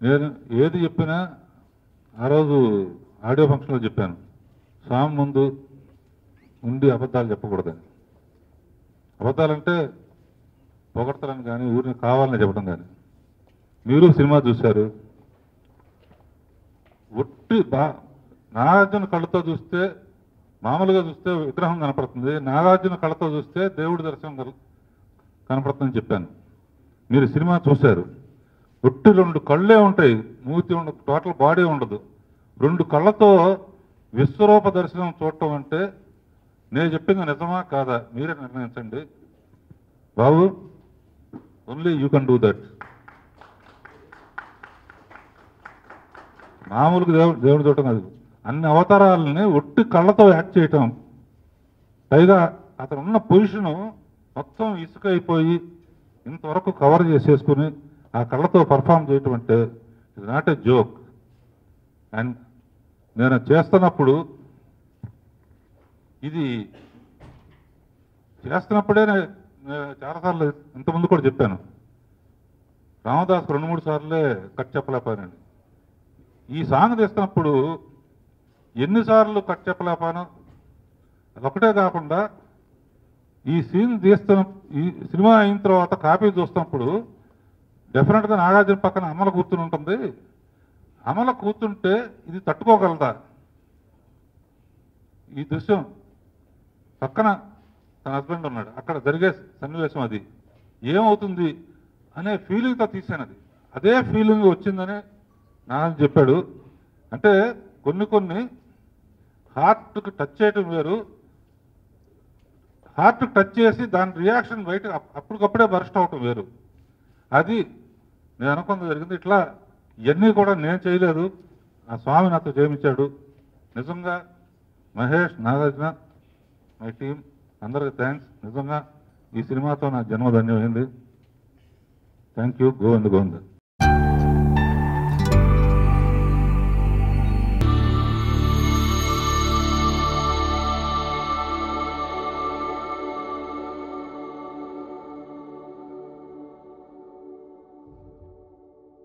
నేను ఏది చెప్పినా ఆ రోజు ఆడియో ఫంక్షన్లో చెప్పాను, స్వామి ముందు ఉండి అబద్ధాలు చెప్పకూడదని. అబద్ధాలంటే పొగడతారని కానీ ఊరిని కావాలని చెప్పడం కానీ. మీరు సినిమా చూశారు, ఒట్టి నాగార్జున కళ్ళతో చూస్తే మామూలుగా చూస్తే విగ్రహం కనపడుతుంది, నాగార్జున కళ్ళతో చూస్తే దేవుడి దర్శనం కనపడుతుందని చెప్పాను. మీరు సినిమా చూశారు, ఒట్టి 2 కళ్ళే ఉంటాయి, మూతి ఉండదు, టోటల్ బాడీ ఉండదు. 2 కళ్ళతో విశ్వరూప దర్శనం చూడటం అంటే నేను చెప్పింది నిజమా కాదా మీరే నిర్ణయించండి బాబు. Only you can do that. మామూలుగా దేవుడు చూడటం కాదు, అన్ని అవతారాలని ఒట్టి కళ్ళతో యాక్ట్ చేయటం. పైగా అతను ఉన్న పొజిషను మొత్తం ఇసుక అయిపోయి ఇంతవరకు కవర్ చేసేసుకుని ఆ కళ్ళతో పర్ఫామ్ చేయటం అంటే it's not a joke. And నేను చేస్తున్నప్పుడు ఇది చేస్తున్నప్పుడే నేను చాలాసార్లు ఇంతకుముందు కూడా చెప్పాను, రామదాస్ 2-3 సార్లే కట్ చెప్పలేకపోయానండి. ఈ సాంగ్ తీస్తున్నప్పుడు ఎన్నిసార్లు కట్ చెప్పలేపాను. అదొకటే కాకుండా ఈ సీన్ తీస్తున్న ఈ సినిమా అయిన తర్వాత కాపీ చూస్తున్నప్పుడు డెఫినెట్గా నాగార్జున పక్కన అమల కూర్చుని ఉంటుంది. అమల కూర్చుంటే ఇది తట్టుకోగలదా, ఈ దృశ్యం పక్కన తన హస్బెండ్ ఉన్నాడు, అక్కడ జరిగే సన్నివేశం అది ఏమవుతుంది అనే ఫీలింగ్తో తీసాను. అదే ఫీలింగ్ వచ్చిందని నాన్న చెప్పాడు. అంటే కొన్ని హార్ట్కి టచ్ చేయటం వేరు, హార్ట్కి టచ్ చేసి దాని రియాక్షన్ బయట అప్పటికప్పుడే బర్స్ట్ అవటం వేరు. అది నేను అనుకున్నది జరిగింది. ఇట్లా ఇవన్నీ కూడా నేను చేయలేదు, ఆ స్వామి నాతో చేయించాడు. నిజంగా మహేష్, నాగార్జున, మై టీం అందరికీ థ్యాంక్స్. నిజంగా ఈ సినిమాతో నా జన్మధన్యమైంది. Thank you. గోవింద్ గోవింద్.